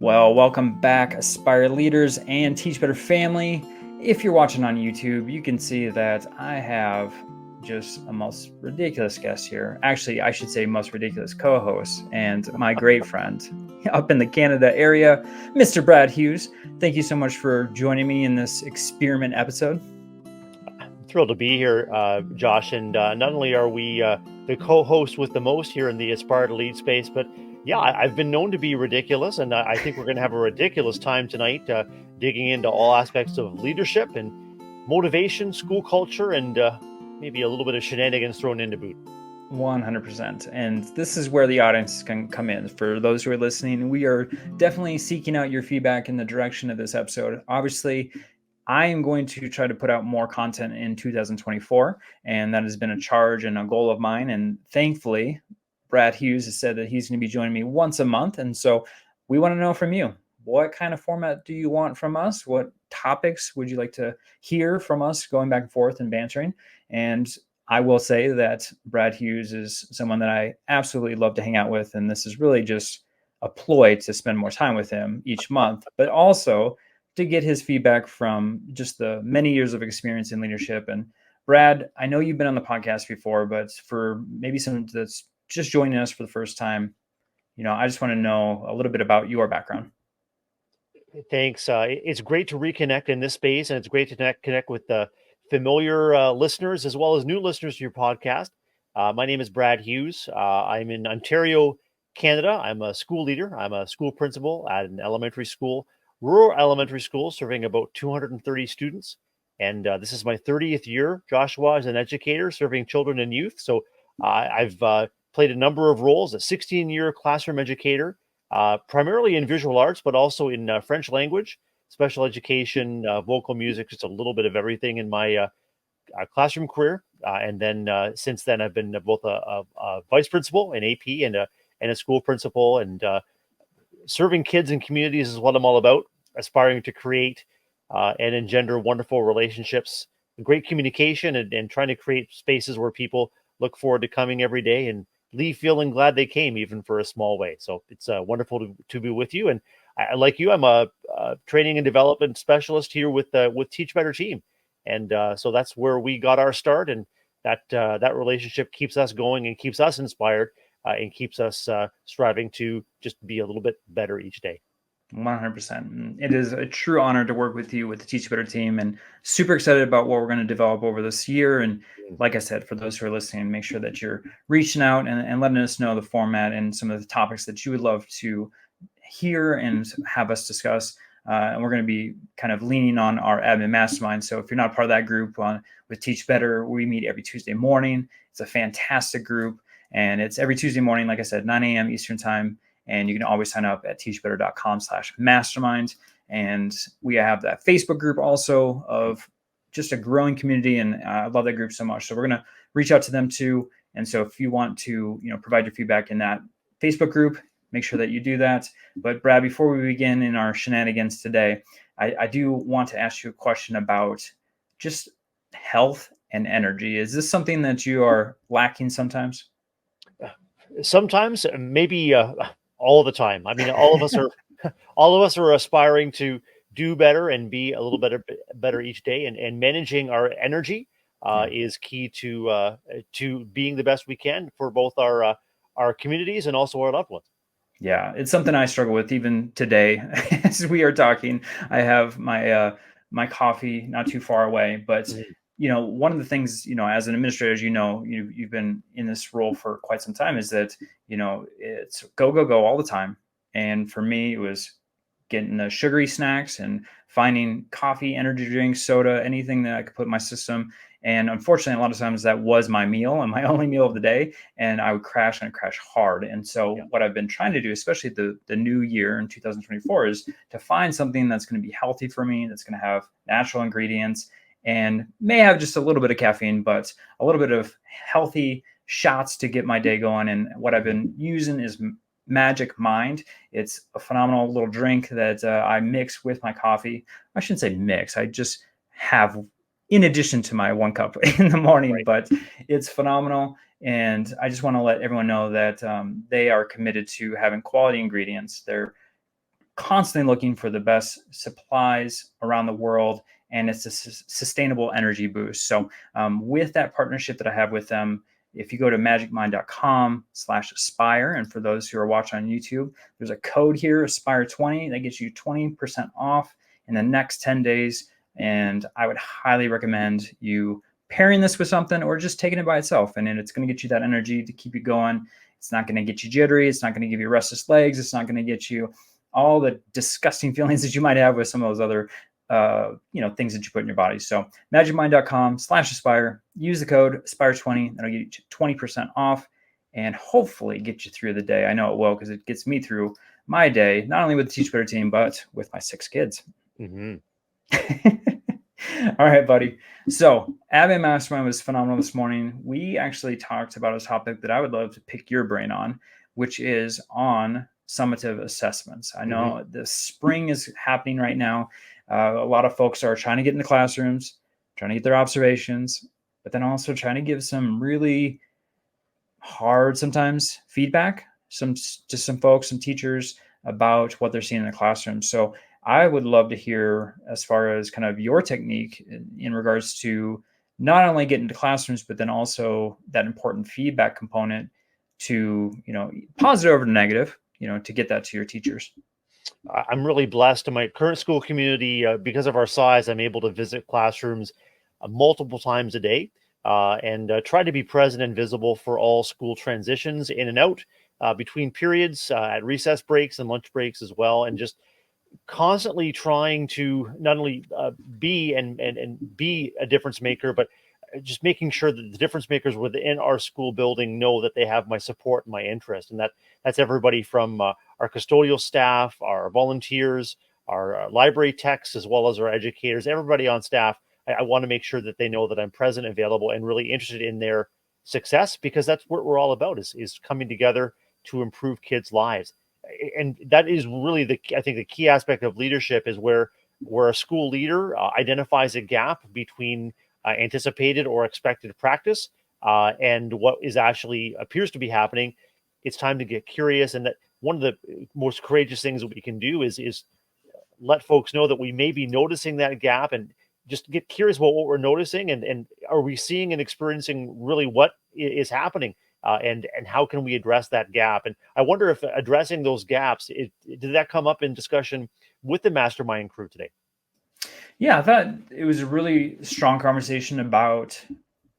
Well, welcome back, Aspire Leaders and Teach Better family. If you're watching on YouTube, you can see that I have just a most ridiculous guest here. Actually, I should say most ridiculous co-host and my great friend up in the Canada area, Mr. Brad Hughes. Thank you so much for joining me in this experiment episode. Thrilled to be here, Josh. And not only are we the co-host with the most here in the Aspire to Lead space, but yeah, I've been known to be ridiculous, and I think we're going to have a ridiculous time tonight, digging into all aspects of leadership and motivation, school culture, and maybe a little bit of shenanigans thrown in to boot. 100%. And this is where the audience can come in. For those who are listening, we are definitely seeking out your feedback in the direction of this episode. Obviously, I am going to try to put out more content in 2024, and that has been a charge and a goal of mine. And thankfully, Brad Hughes has said that he's going to be joining me once a month. And so we want to know from you, what kind of format do you want from us? What topics would you like to hear from us going back and forth and bantering? And I will say that Brad Hughes is someone that I absolutely love to hang out with. And this is really just a ploy to spend more time with him each month, but also to get his feedback from just the many years of experience in leadership. And Brad, I know you've been on the podcast before, but for maybe someone that's just joining us for the first time, I just want to know a little bit about your background. Thanks. It's great to reconnect in this space, and it's great to connect with the familiar listeners as well as new listeners to your podcast. My name is Brad Hughes. I'm in Ontario, Canada. I'm a school leader. I'm a school principal at an elementary school, rural elementary school, serving about 230 students. And this is my 30th year, Joshua, as an educator serving children and youth. So I've played a number of roles, a 16-year classroom educator, primarily in visual arts, but also in French language, special education, vocal music, just a little bit of everything in my classroom career. And then since then, I've been both a vice principal, an AP, and a school principal. And serving kids and communities is what I'm all about, aspiring to create and engender wonderful relationships, great communication, and trying to create spaces where people look forward to coming every day and leave feeling glad they came, even for a small way. So it's wonderful to be with you. And like you, I'm a training and development specialist here with Teach Better Team. And so that's where we got our start. And that relationship keeps us going and keeps us inspired and keeps us striving to just be a little bit better each day. 100%. It is a true honor to work with you with the Teach Better team, and super excited about what we're going to develop over this year. And like I said, for those who are listening, make sure that you're reaching out and letting us know the format and some of the topics that you would love to hear and have us discuss. And we're going to be kind of leaning on our admin mastermind. So if you're not part of that group with Teach Better, we meet every Tuesday morning. It's a fantastic group, and it's every Tuesday morning, like I said, 9 a.m. Eastern time. And you can always sign up at teachbetter.com/mastermind. And we have that Facebook group also of just a growing community. And I love that group so much. So we're going to reach out to them too. And so if you want to, provide your feedback in that Facebook group, make sure that you do that. But Brad, before we begin in our shenanigans today, I do want to ask you a question about just health and energy. Is this something that you are lacking sometimes? Sometimes, maybe all the time. I mean, all of us are aspiring to do better and be a little better each day. And managing our energy is key to being the best we can for both our communities and also our loved ones. Yeah, it's something I struggle with even today as we are talking. I have my coffee not too far away, but one of the things, as an administrator, as you've been in this role for quite some time, is that, it's go, go, go all the time. And for me, it was getting the sugary snacks and finding coffee, energy drinks, soda, anything that I could put in my system. And unfortunately, a lot of times that was my meal and my only meal of the day. And I would crash and crash hard. And so what I've been trying to do, especially the new year in 2024, is to find something that's going to be healthy for me, that's going to have natural ingredients and may have just a little bit of caffeine, but a little bit of healthy shots to get my day going. And what I've been using is Magic Mind. It's a phenomenal little drink that I mix with my coffee. I shouldn't say mix. I just have in addition to my 1 cup in the morning, right. But it's phenomenal. And I just want to let everyone know that they are committed to having quality ingredients. They're constantly looking for the best supplies around the world, and it's a sustainable energy boost. So with that partnership that I have with them, if you go to magicmind.com/aspire, and for those who are watching on YouTube, there's a code here, aspire20, that gets you 20% off in the next 10 days. And I would highly recommend you pairing this with something or just taking it by itself. And then it's going to get you that energy to keep you going. It's not going to get you jittery. It's not going to give you restless legs. It's not going to get you all the disgusting feelings that you might have with some of those other things that you put in your body. So magicmind.com/aspire, use the code aspire20. That'll get you 20% off and hopefully get you through the day. I know it will, because it gets me through my day, not only with the Teach Better team, but with my 6 kids. Mm-hmm. All right, buddy. So Abby Mastermind was phenomenal this morning. We actually talked about a topic that I would love to pick your brain on, which is on summative assessments. I know the spring is happening right now. A lot of folks are trying to get into classrooms, trying to get their observations, but then also trying to give some really hard sometimes feedback to some folks, some teachers, about what they're seeing in the classroom. So I would love to hear, as far as kind of your technique in regards to not only getting into classrooms, but then also that important feedback component to, positive over to negative, to get that to your teachers. I'm really blessed in my current school community. Because of our size, I'm able to visit classrooms multiple times a day, and try to be present and visible for all school transitions in and out, between periods, at recess breaks and lunch breaks as well, and just constantly trying to not only and be a difference maker, but just making sure that the difference makers within our school building know that they have my support and my interest. And that's everybody from our custodial staff, our volunteers, our library techs, as well as our educators, everybody on staff. I want to make sure that they know that I'm present, available, and really interested in their success, because that's what we're all about, is coming together to improve kids' lives. And that is really I think the key aspect of leadership is where a school leader identifies a gap between anticipated or expected practice, and what is actually appears to be happening. It's time to get curious, and that one of the most courageous things that we can do is let folks know that we may be noticing that gap, and just get curious about what we're noticing, and are we seeing and experiencing really what is happening, and how can we address that gap. And I wonder if addressing those gaps, did that come up in discussion with the mastermind crew today? Yeah, I thought it was a really strong conversation about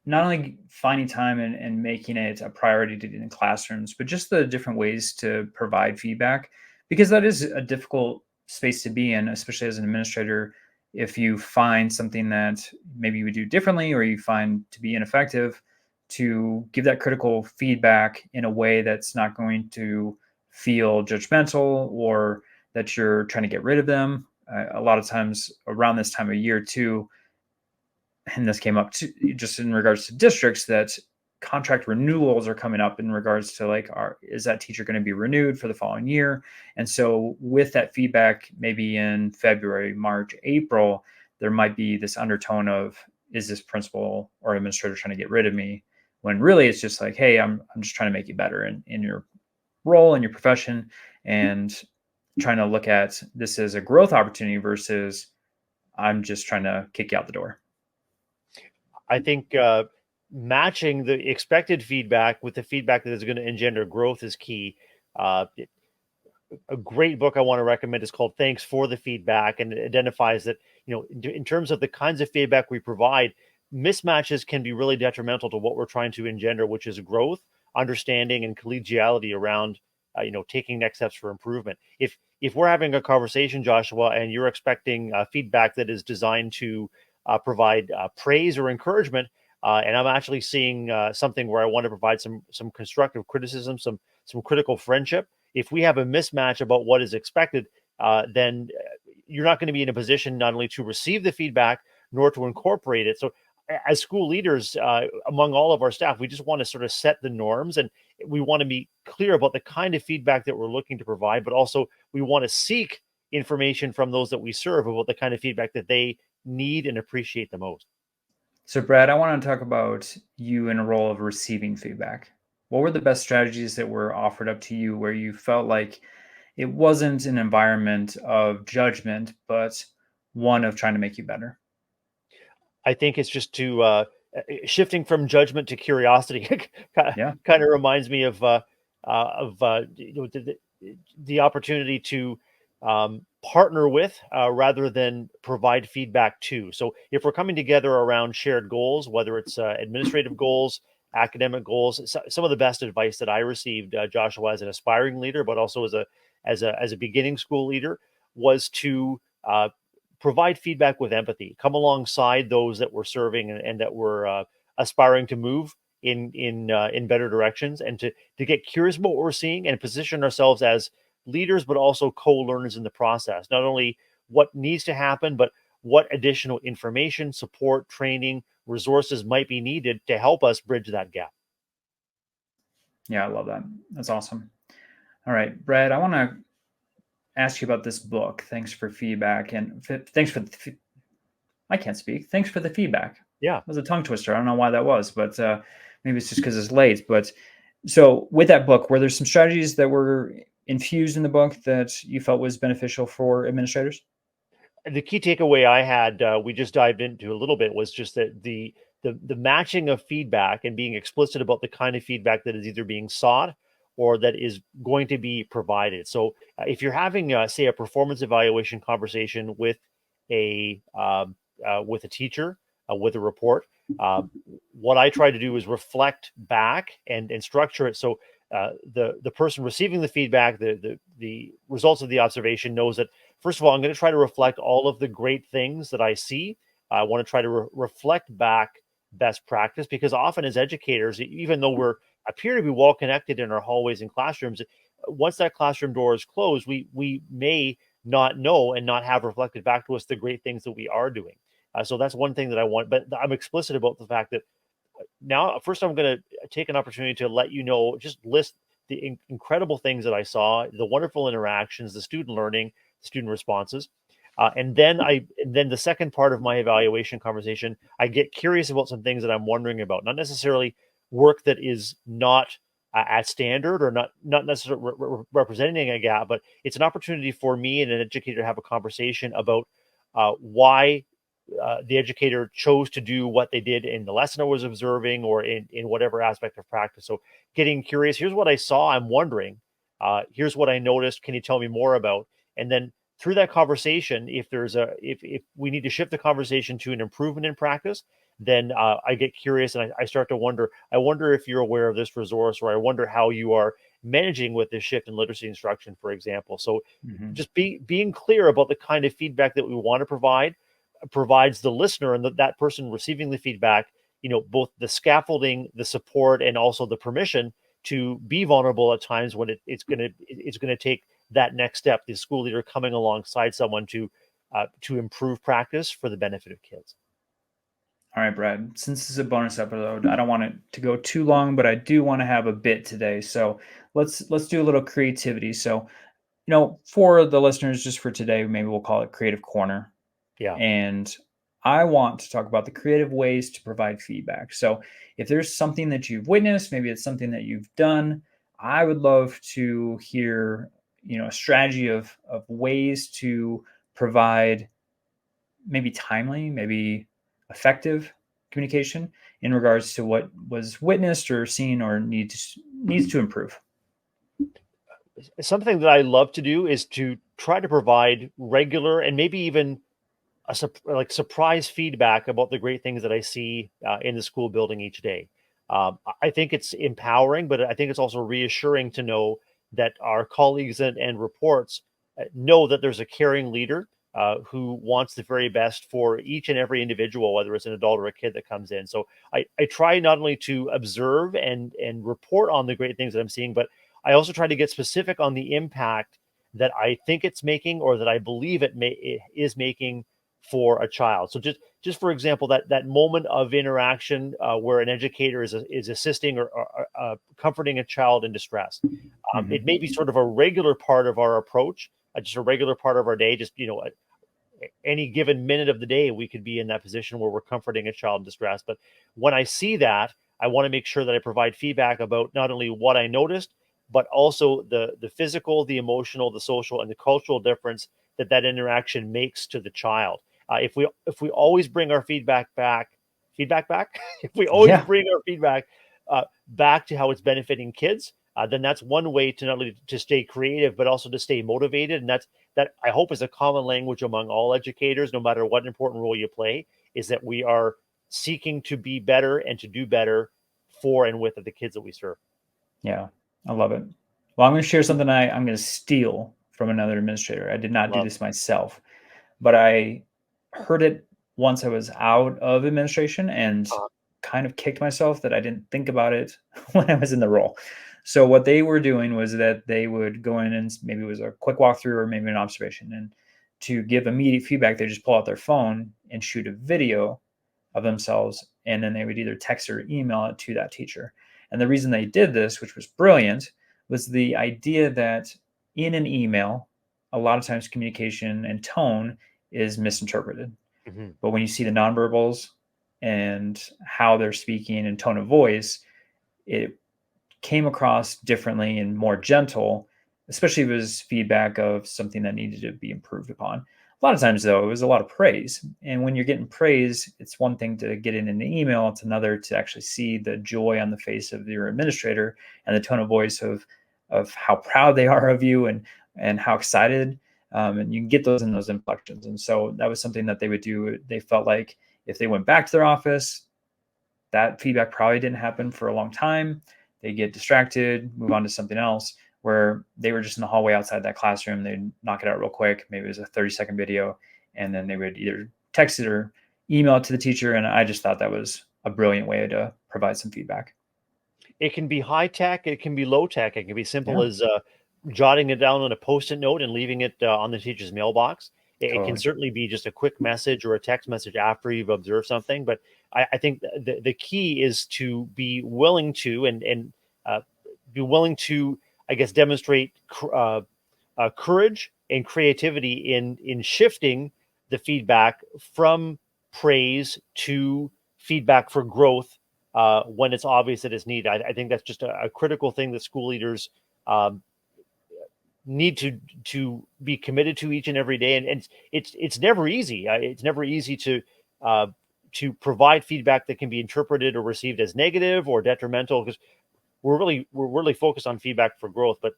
not only finding time and making it a priority to get in classrooms, but just the different ways to provide feedback, because that is a difficult space to be in, especially as an administrator. If you find something that maybe you would do differently or you find to be ineffective, to give that critical feedback in a way that's not going to feel judgmental or that you're trying to get rid of them. A lot of times around this time of year too, and this came up to, just in regards to districts, that contract renewals are coming up in regards to like, is that teacher going to be renewed for the following year? And so with that feedback, maybe in February, March, April, there might be this undertone of, is this principal or administrator trying to get rid of me? When really it's just like, hey, I'm just trying to make you better in your role, in your profession, and trying to look at this as a growth opportunity versus I'm just trying to kick you out the door. I think matching the expected feedback with the feedback that is going to engender growth is key. Uh, a great book I want to recommend is called Thanks for the Feedback, and it identifies that, in terms of the kinds of feedback we provide, mismatches can be really detrimental to what we're trying to engender, which is growth, understanding, and collegiality around taking next steps for improvement. If we're having a conversation, Joshua, and you're expecting feedback that is designed to provide praise or encouragement, and I'm actually seeing something where I want to provide some constructive criticism, some critical friendship. If we have a mismatch about what is expected, then you're not going to be in a position not only to receive the feedback nor to incorporate it. So, as school leaders, among all of our staff, we just want to sort of set the norms, and we want to be clear about the kind of feedback that we're looking to provide, but also we want to seek information from those that we serve about the kind of feedback that they need and appreciate the most. So, Brad, I want to talk about you in a role of receiving feedback. What were the best strategies that were offered up to you where you felt like it wasn't an environment of judgment, but one of trying to make you better. I think it's just to shifting from judgment to curiosity. Yeah. Kind of reminds me the opportunity to partner with rather than provide feedback to. So if we're coming together around shared goals, whether it's administrative goals, academic goals, some of the best advice that I received, Joshua, as an aspiring leader, but also as a beginning school leader, was to provide feedback with empathy, come alongside those that we're serving and that we're aspiring to move in better directions, and to get curious about what we're seeing and position ourselves as leaders, but also co-learners in the process. Not only what needs to happen, but what additional information, support, training, resources might be needed to help us bridge that gap. Yeah, I love that. That's awesome. All right, Brad, I want to ask you about this book. Thanks for feedback and thanks for I can't speak. Thanks for the feedback. Yeah. It was a tongue twister. I don't know why that was, but maybe it's just because it's late. But so with that book, were there some strategies that were infused in the book that you felt was beneficial for administrators? The key takeaway I had, we just dived into a little bit, was just that the matching of feedback and being explicit about the kind of feedback that is either being sought or that is going to be provided. So if you're having, say, a performance evaluation conversation with a teacher, with a report, what I try to do is reflect back and structure it so the person receiving the feedback, the results of the observation, knows that, first of all, I'm going to try to reflect all of the great things that I see. I want to try to reflect back best practice, because often as educators, even though we're appear to be well connected in our hallways and classrooms, once that classroom door is closed, we may not know and not have reflected back to us the great things that we are doing. So that's one thing that I want, but I'm explicit about the fact that now, first, I'm going to take an opportunity to let you know, just list the incredible things that I saw, the wonderful interactions, the student learning, student responses. And then the second part of my evaluation conversation, I get curious about some things that I'm wondering about, not necessarily work that is not at standard or not necessarily representing a gap, but it's an opportunity for me and an educator to have a conversation about why the educator chose to do what they did in the lesson I was observing, or in whatever aspect of practice. So getting curious, here's what I saw, I'm wondering, here's what I noticed, can you tell me more about? And then through that conversation, if we need to shift the conversation to an improvement in practice, then I get curious and I start to wonder, I wonder if you're aware of this resource, or I wonder how you are managing with this shift in literacy instruction, for example. So Mm-hmm. just being clear about the kind of feedback that we want to provide provides the listener and that person receiving the feedback, both the scaffolding, the support, and also the permission to be vulnerable at times when it's gonna take that next step. The school leader coming alongside someone to improve practice for the benefit of kids. All right, Brad. Since this is a bonus episode, I don't want it to go too long, but I do want to have a bit today. So let's do a little creativity. So, for the listeners, just for today, maybe we'll call it Creative Corner. Yeah. And I want to talk about the creative ways to provide feedback. So if there's something that you've witnessed, maybe it's something that you've done, I would love to hear, a strategy of ways to provide maybe timely, maybe effective communication in regards to what was witnessed or seen or needs to improve. Something that I love to do is to try to provide regular and maybe even like surprise feedback about the great things that I see in the school building each day. I think it's empowering, but I think it's also reassuring to know that our colleagues and reports know that there's a caring leader who wants the very best for each and every individual, whether it's an adult or a kid that comes in. So I try not only to observe and report on the great things that I'm seeing, but I also try to get specific on the impact that I think it's making, or that I believe it is making for a child. So just for example, that moment of interaction where an educator is assisting or comforting a child in distress. It Hmm. may be sort of a regular part of our approach, just a regular part of our day. Just any given minute of the day, we could be in that position where we're comforting a child in distress. But when I see that, I want to make sure that I provide feedback about not only what I noticed, but also the physical, the emotional, the social, and the cultural difference that interaction makes to the child. If we always bring our feedback back, if we always Yeah. bring our feedback back to how it's benefiting kids, then that's one way to not only to stay creative but also to stay motivated. And that I hope is a common language among all educators, no matter what important role you play, is that we are seeking to be better and to do better for and with the kids that we serve. Yeah. I love it. Well, I'm going to share something I'm going to steal from another administrator. I did not do Love. this myself, but I heard it once I was out of administration and Uh, kind of kicked myself that I didn't think about it when I was in the role. So what they were doing was that they would go in and maybe it was a quick walkthrough or maybe an observation, and to give immediate feedback, they just pull out their phone and shoot a video of themselves, and then they would either text or email it to that teacher. And the reason they did this, which was brilliant, was the idea that in an email, a lot of times communication and tone is misinterpreted. mhm. But when you see the nonverbals and how they're speaking and tone of voice, it came across differently and more gentle, especially if it was feedback of something that needed to be improved upon. A lot of times, though, it was a lot of praise. And when you're getting praise, it's one thing to get it in an email, it's another to actually see the joy on the face of your administrator and the tone of voice of how proud they are of you and how excited. And you can get those in those inflections. And so that was something that they would do. They felt like if they went back to their office, that feedback probably didn't happen for a long time. They get distracted, move on to something else. Where they were just in the hallway outside that classroom, they'd knock it out real quick. Maybe it was a 30-second video, and then they would either text it or email it to the teacher. And I just thought that was a brilliant way to provide some feedback. It can be high tech, it can be low tech, it can be simple Yeah, as jotting it down on a post-it note and leaving it on the teacher's mailbox. It can totally. certainly be just a quick message or a text message after you've observed something. But I think the key is to be willing to and uh, be willing to, I guess, demonstrate courage and creativity in shifting the feedback from praise to feedback for growth when it's obvious that it's needed. I think that's just a critical thing that school leaders um, need to be committed to each and every day. And it's never easy. It's never easy uh, to provide feedback that can be interpreted or received as negative or detrimental, because we're really focused on feedback for growth. But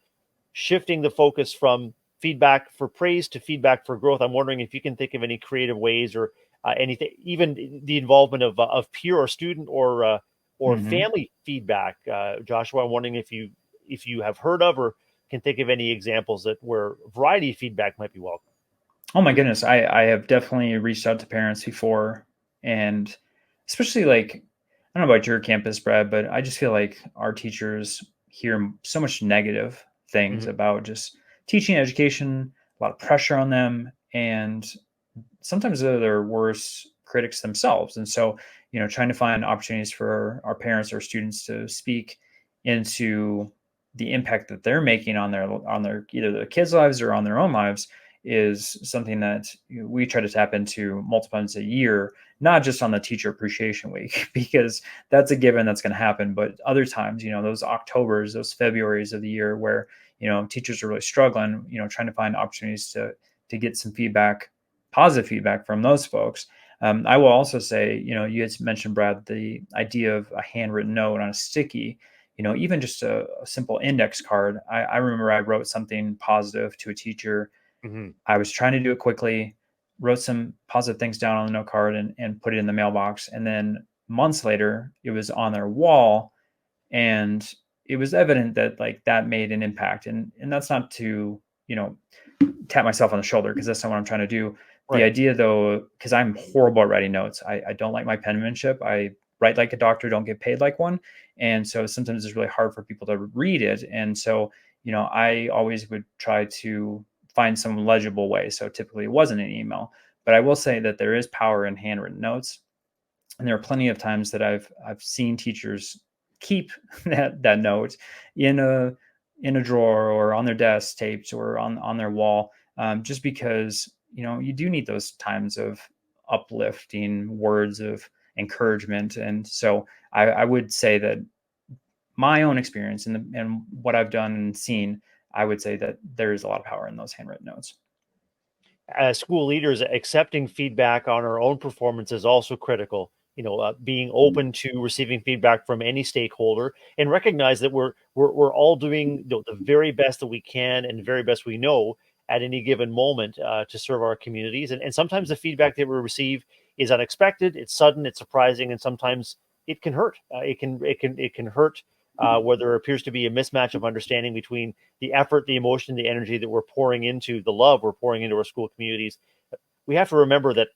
shifting the focus from feedback for praise to feedback for growth, I'm wondering if you can think of any creative ways or anything, even the involvement of peer or student or Mm-hmm. family feedback. Joshua, I'm wondering if you have heard of or can think of any examples that where variety of feedback might be welcome. Oh my goodness, I have definitely reached out to parents before, and especially like I don't know about your campus, Brad, but I just feel like our teachers hear so much negative things Mhm. about just teaching education, a lot of pressure on them, and sometimes they're their worst critics themselves. And so, trying to find opportunities for our parents or students to speak into the impact that they're making on their either their kids' lives or on their own lives is something that we try to tap into multiple times a year, not just on the teacher appreciation week, because that's a given that's going to happen, but other times, those Octobers, those Februarys of the year where, teachers are really struggling, trying to find opportunities to get some feedback, positive feedback from those folks. I will also say, you had mentioned, Brad, the idea of a handwritten note on a sticky, even just a simple index card. I remember I wrote something positive to a teacher. Mhm. I was trying to do it quickly, wrote some positive things down on the note card and put it in the mailbox. And then months later, it was on their wall, and it was evident that like that made an impact. And that's not to, you know, tap myself on the shoulder because that's not what I'm trying to do. The Right. idea, though, because I'm horrible at writing notes, I don't like my penmanship. I write like a doctor, don't get paid like one. And so sometimes it's really hard for people to read it. And so, I always would try to find some legible way. So typically it wasn't an email, but I will say that there is power in handwritten notes. And there are plenty of times that I've seen teachers keep that note in a drawer or on their desk taped or on their wall, just because you do need those times of uplifting words of encouragement. And so I would say that my own experience and what I've done and seen, I would say that there is a lot of power in those handwritten notes. As school leaders, accepting feedback on our own performance is also critical. Being open to receiving feedback from any stakeholder, and recognize that we're all doing the very best that we can and the very best we know at any given moment to serve our communities. And sometimes the feedback that we receive is unexpected, it's sudden, it's surprising, and sometimes it can hurt. It can hurt where there appears to be a mismatch of understanding between the effort, the emotion, the energy that we're pouring into, the love we're pouring into our school communities. We have to remember that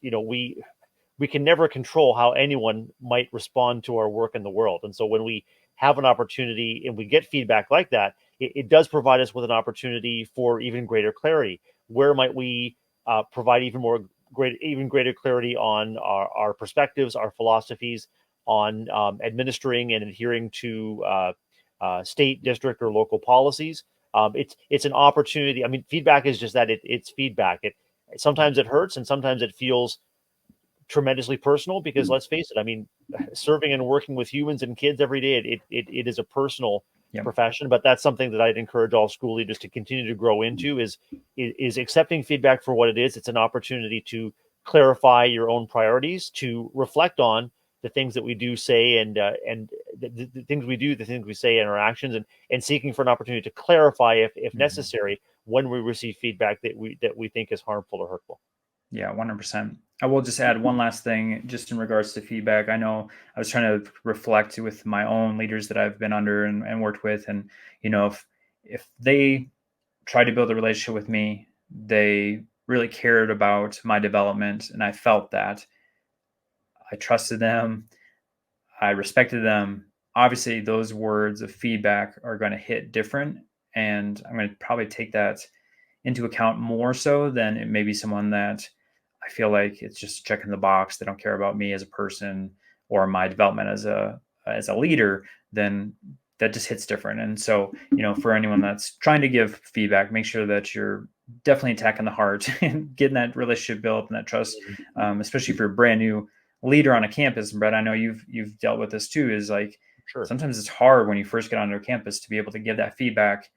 we can never control how anyone might respond to our work in the world. And so when we have an opportunity and we get feedback like that, it does provide us with an opportunity for even greater clarity. Where might we provide even greater clarity on our perspectives, our philosophies, on administering and adhering to state, district, or local policies? It's an opportunity. I mean, feedback is just that. It's feedback. Sometimes it hurts, and sometimes it feels tremendously personal, because let's face it, I mean, serving and working with humans and kids every day, it is a personal Yep. profession. But that's something that I'd encourage all school leaders to continue to grow into, is accepting feedback for what it is. It's an opportunity to clarify your own priorities, to reflect on the things that we do say, and the things we do, the things we say, and our actions, and seeking for an opportunity to clarify, if necessary, when we receive feedback that we think is harmful or hurtful. Yeah, 100%. I will just add one last thing just in regards to feedback. I know I was trying to reflect with my own leaders that I've been under and worked with. And, if they tried to build a relationship with me, they really cared about my development. And I felt that I trusted them, I respected them. Obviously, those words of feedback are going to hit different. And I'm going to probably take that into account more so than it may be someone that I feel like it's just checking the box. They don't care about me as a person or my development as a leader. Then that just hits different. And so, for anyone that's trying to give feedback, make sure that you're definitely attacking the heart and getting that relationship built and that trust, especially if you're a brand new leader on a campus. And Brett, I know you've dealt with this too. Is like Sure. sometimes it's hard when you first get onto a campus to be able to give that feedback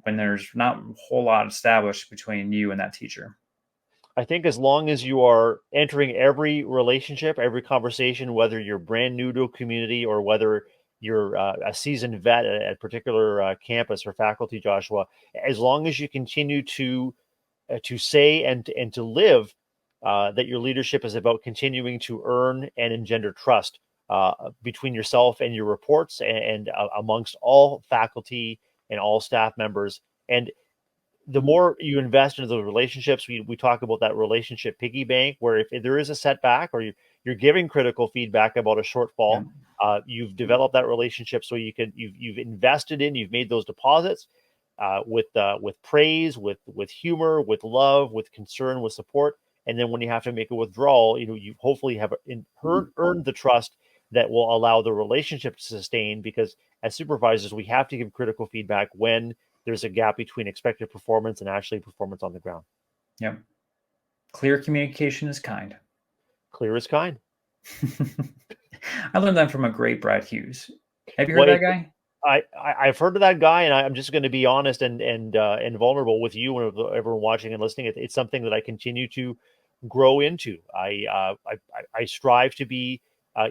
when there's not a whole lot established between you and that teacher. I think as long as you are entering every relationship, every conversation, whether you're brand new to a community or whether you're a seasoned vet at a particular campus or faculty, Joshua, as long as you continue to say and to live that your leadership is about continuing to earn and engender trust between yourself and your reports, and amongst all faculty and all staff members. And the more you invest into those relationships, we talk about that relationship piggy bank, where if there is a setback, or you're giving critical feedback about a Yeah. shortfall, you've developed that relationship, so you've invested in, you've made those deposits with praise, with humor, with love, with concern, with support. And then when you have to make a withdrawal, you hopefully have earned the trust that will allow the relationship to sustain. Because as supervisors, we have to give critical feedback when there's a gap between expected performance and actually performance on the ground. Yep. Clear communication is kind. Clear as kind. I learned that from a great Brad Hughes. Have you heard Well, that guy? I've heard of that guy, and I'm just going to be honest and vulnerable with you and everyone watching and listening. It's something that I continue to grow into. I strive to be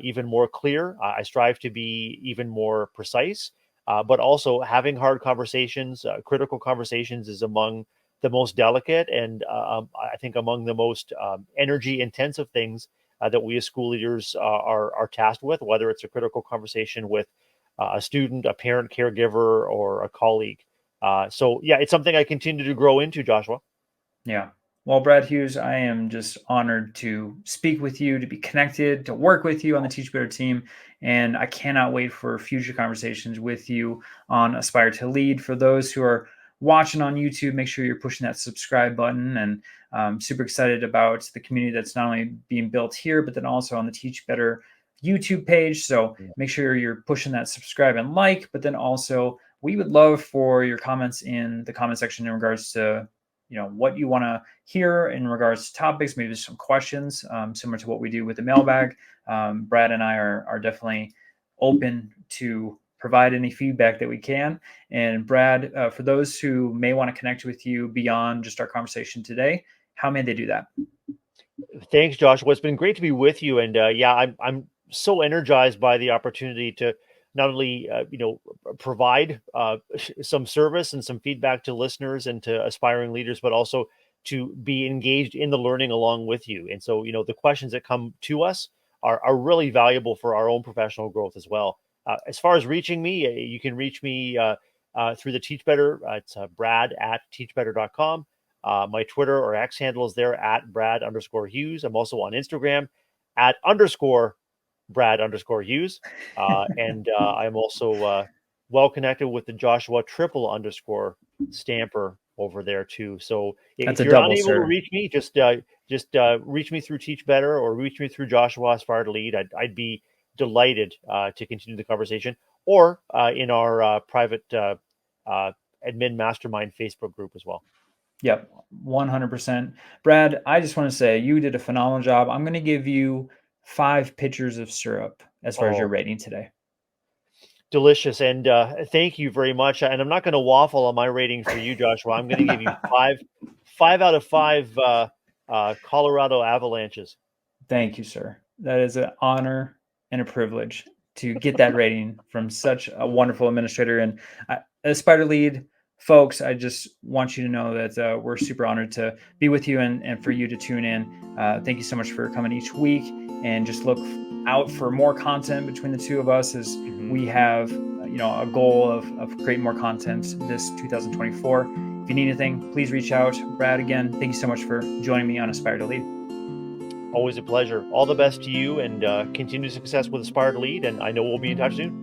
even more clear. I strive to be even more precise. But also having hard conversations, critical conversations, is among the most delicate, and I think among the most energy intensive things that we as school leaders are tasked with. Whether it's a critical conversation with a student, a parent, caregiver, or a colleague. So yeah, it's something I continue to grow into, Joshua. Yeah. Well, Brad Hughes, I am just honored to speak with you, to be connected, to work with you on the Teach Better team. And I cannot wait for future conversations with you on Aspire to Lead. For those who are watching on YouTube, make sure you're pushing that subscribe button. And super excited about the community that's not only being built here, but then also on the Teach Better YouTube page. So make sure you're pushing that subscribe and like, but then also we would love for your comments in the comment section in regards to what you want to hear in regards to topics, maybe some questions similar to what we do with the mailbag. Brad and I are definitely open to provide any feedback that we can. And Brad, for those who may want to connect with you beyond just our conversation today, how may they do that? Thanks, Josh. Well, it's been great to be with you, and yeah, I'm so energized by the opportunity to not only provide some service and some feedback to listeners and to aspiring leaders, but also to be engaged in the learning along with you. And so, the questions that come to us are really valuable for our own professional growth as well. As far as reaching me, you can reach me through the Teach Better. It's brad@teachbetter.com. My Twitter or X handle is there at Brad_Hughes. I'm also on Instagram at _Brad_Hughes. And I'm also well connected with the Joshua _Stamper over there too. So That's if a you're double, unable to sir. reach me, just reach me through Teach Better or reach me through Joshua Aspire to Lead. I'd be delighted to continue the conversation, or in our private admin mastermind Facebook group as well. Yep, 100%. Brad, I just want to say you did a phenomenal job. I'm going to give you 5 pitchers of syrup as far as your Oh, rating today. delicious. And thank you very much. And I'm not going to waffle on my rating for you, Joshua. I'm going to give you five out of five Colorado Avalanches. Thank you, sir. That is an honor and a privilege to get that rating from such a wonderful administrator. And as Spider Lead folks, I just want you to know that we're super honored to be with you and for you to tune in. Thank you so much for coming each week, and just look out for more content between the two of us as we have a goal of creating more content this 2024. If you need anything, please reach out. Brad, again, thank you so much for joining me on Aspire to Lead. Always a pleasure. All the best to you, and continued success with Aspire to Lead. And I know we'll be in touch soon.